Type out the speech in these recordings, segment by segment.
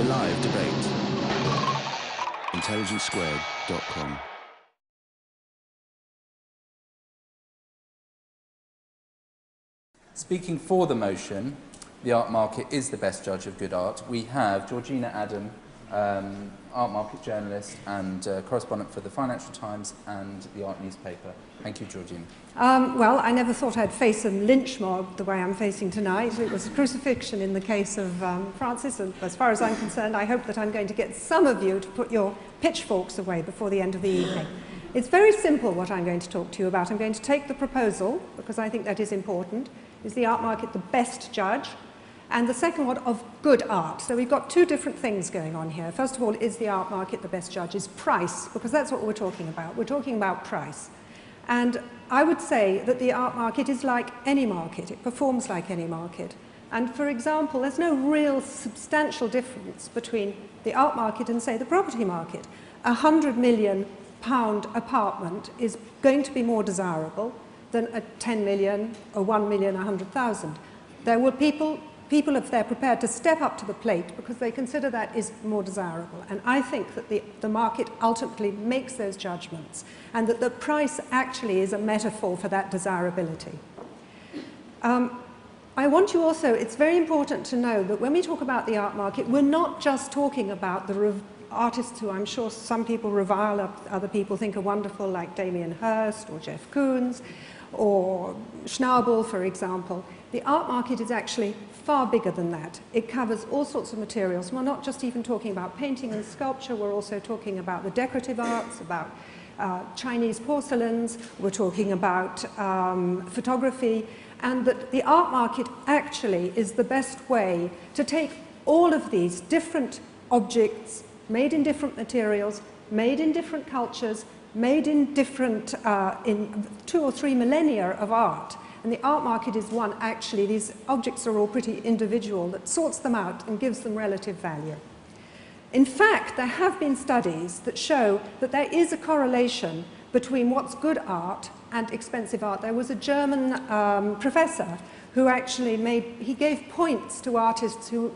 to live debate. intelligencesquared.com. Speaking for the motion, the art market is the best judge of good art, we have Georgina Adam, art market journalist and correspondent for the Financial Times and the Art newspaper. Thank you, Georgina. Well, I never thought I'd face a lynch mob the way I'm facing tonight. It was crucifixion in the case of Francis, and as far as I'm concerned, I hope that I'm going to get some of you to put your pitchforks away before the end of the evening. It's very simple what I'm going to talk to you about. I'm going to take the proposal, because I think that is important. Is the art market the best judge? And the second one of good art. So we've got two different things going on here. First of all, is the art market the best judge? Is price, because that's what we're talking about. We're talking about price. And I would say that the art market is like any market. It performs like any market. And for example, there's no real substantial difference between the art market and, say, the property market. £100 million apartment is going to be more desirable than a 10 million or 1 million, 100,000. There were people if they're prepared to step up to the plate because they consider that is more desirable. And I think that the market ultimately makes those judgments and that the price actually is a metaphor for that desirability. I want you also, it's very important to know that when we talk about the art market, we're not just talking about the artists who I'm sure some people revile, other people think are wonderful, like Damien Hirst or Jeff Koons or Schnabel, for example. The art market is actually far bigger than that. It covers all sorts of materials. We're not just even talking about painting and sculpture, we're also talking about the decorative arts, about Chinese porcelains, we're talking about photography, and that the art market actually is the best way to take all of these different objects made in different materials, made in different cultures, made in different, in 2 or 3 millennia of art. And the art market is one, actually, these objects are all pretty individual, that sorts them out and gives them relative value. In fact, there have been studies that show that there is a correlation between what's good art and expensive art. There was a German professor who actually he gave points to artists who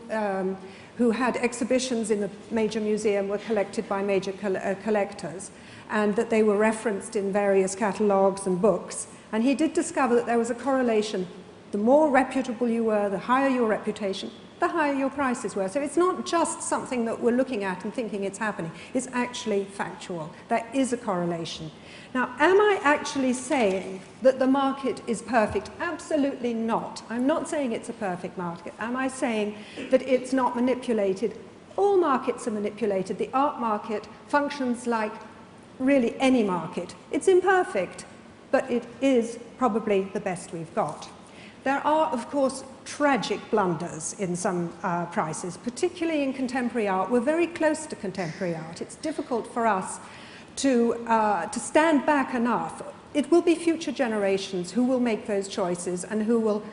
had exhibitions in the major museum, were collected by major collectors, and that they were referenced in various catalogues and books. And he did discover that there was a correlation. The more reputable you were, the higher your reputation, the higher your prices were. So it's not just something that we're looking at and thinking it's happening. It's actually factual. There is a correlation. Now, am I actually saying that the market is perfect? Absolutely not. I'm not saying it's a perfect market. Am I saying that it's not manipulated? All markets are manipulated. The art market functions like really any market. It's imperfect, but it is probably the best we've got. There are, of course, tragic blunders in some prices, particularly in contemporary art. We're very close to contemporary art. It's difficult for us to stand back enough. It will be future generations who will make those choices and who will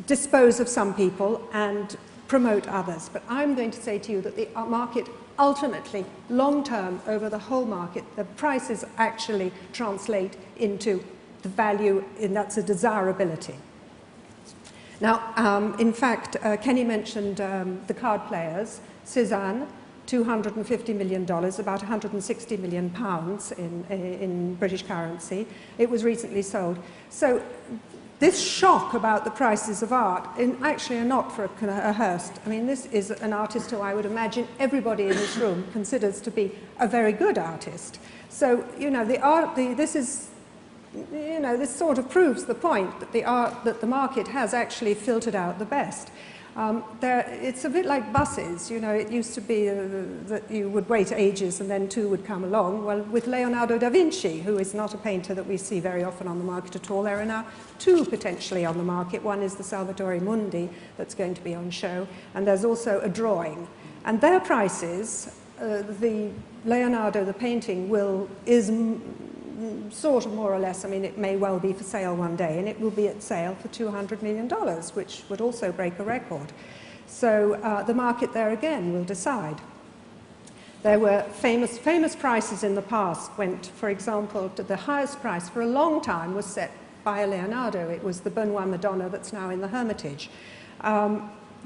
dispose of some people and promote others. But I'm going to say to you that the market ultimately, long-term, over the whole market, the prices actually translate into the value, and that's a desirability. Now, in fact, Kenny mentioned the card players. Cézanne, $250 million, about 160 million pounds in British currency. It was recently sold. So this shock about the prices of art actually are not for a Hirst. I mean, this is an artist who I would imagine everybody in this room considers to be a very good artist. So, you know, this sort of proves the point that the market has actually filtered out the best. It's a bit like buses, you know, it used to be that you would wait ages and then 2 would come along. Well, with Leonardo da Vinci, who is not a painter that we see very often on the market at all, there are now 2 potentially on the market. One is the Salvatore Mundi that's going to be on show, and there's also a drawing. And their prices, the Leonardo, the painting, is sort of more or less, I mean, it may well be for sale one day, and it will be at sale for $200 million, which would also break a record. So the market there again will decide. There were famous prices in the past. Went, for example, to the highest price for a long time was set by a Leonardo. It was the Benoit Madonna that's now in the Hermitage.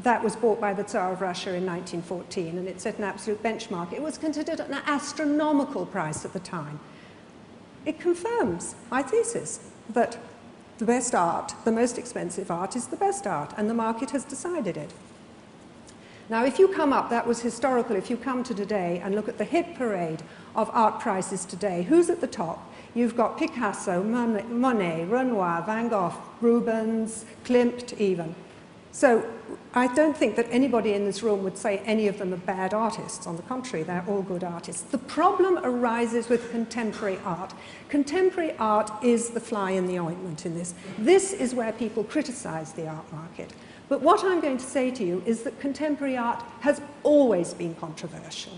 that was bought by the Tsar of Russia in 1914, and it set an absolute benchmark. It was considered an astronomical price at the time. It confirms my thesis that the best art, the most expensive art, is the best art, and the market has decided it. Now, if you come up, that was historical, if you come to today and look at the hit parade of art prices today, who's at the top? You've got Picasso, Monet, Renoir, Van Gogh, Rubens, Klimt even. So I don't think that anybody in this room would say any of them are bad artists. On the contrary, they're all good artists. The problem arises with contemporary art. Contemporary art is the fly in the ointment in this. This is where people criticize the art market. But what I'm going to say to you is that contemporary art has always been controversial.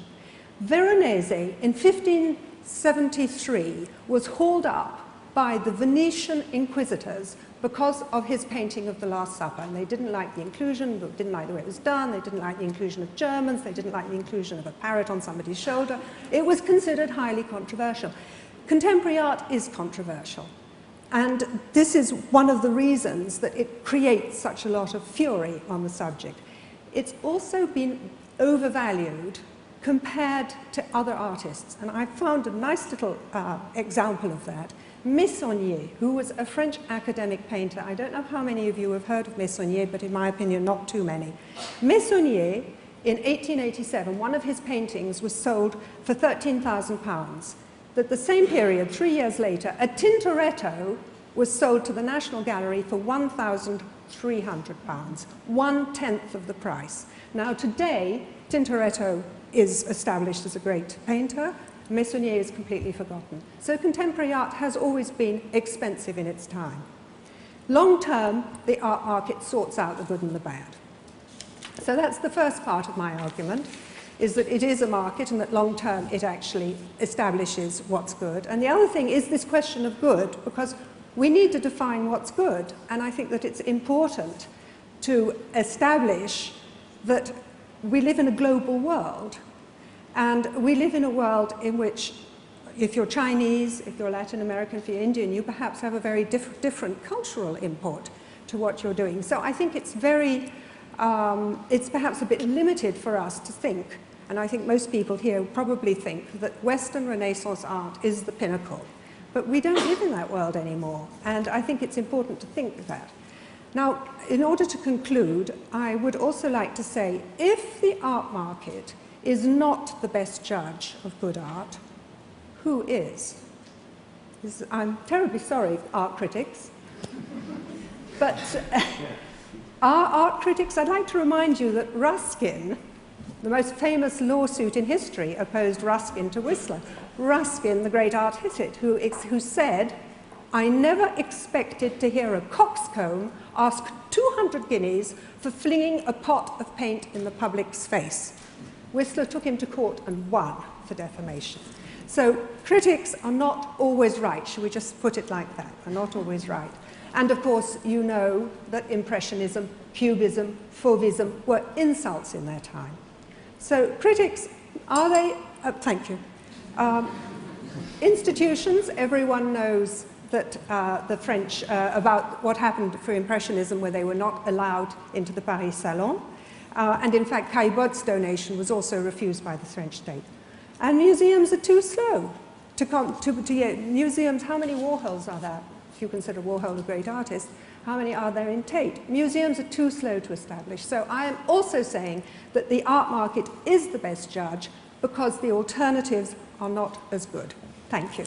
Veronese in 1573 was hauled up by the Venetian inquisitors because of his painting of the Last Supper. And they didn't like the inclusion, didn't like the way it was done, they didn't like the inclusion of Germans, they didn't like the inclusion of a parrot on somebody's shoulder. It was considered highly controversial. Contemporary art is controversial. And this is one of the reasons that it creates such a lot of fury on the subject. It's also been overvalued compared to other artists. And I found a nice little example of that. Meissonier, who was a French academic painter. I don't know how many of you have heard of Meissonier, but in my opinion, not too many. Meissonier, in 1887, one of his paintings was sold for £13,000. At the same period, 3 years later, a Tintoretto was sold to the National Gallery for £1,300, 1/10 of the price. Now today, Tintoretto is established as a great painter. Meissonier is completely forgotten. So contemporary art has always been expensive in its time. Long term, the art market sorts out the good and the bad. So that's the first part of my argument, is that it is a market and that long term it actually establishes what's good. And the other thing is this question of good, because we need to define what's good, and I think that it's important to establish that we live in a global world. And we live in a world in which, if you're Chinese, if you're Latin American, if you're Indian, you perhaps have a very different cultural import to what you're doing. So I think it's it's perhaps a bit limited for us to think, and I think most people here probably think that Western Renaissance art is the pinnacle. But we don't live in that world anymore, and I think it's important to think that. Now, in order to conclude, I would also like to say, if the art market is not the best judge of good art, who is? I'm terribly sorry, art critics. But our art critics, I'd like to remind you that Ruskin, the most famous lawsuit in history, opposed Ruskin to Whistler. Ruskin, the great art critic, who said, "I never expected to hear a coxcomb ask 200 guineas for flinging a pot of paint in the public's face." Whistler took him to court and won for defamation. So critics are not always right. Should we just put it like that? Are not always right. And of course, you know that Impressionism, Cubism, Fauvism were insults in their time. So critics, are they? Thank you. Institutions, everyone knows that the French, about what happened for Impressionism, where they were not allowed into the Paris Salon. And in fact, Caillebotte's donation was also refused by the French state. And museums are too slow to museums. How many Warhols are there? If you consider Warhol a great artist, how many are there in Tate? Museums are too slow to establish. So I am also saying that the art market is the best judge because the alternatives are not as good. Thank you.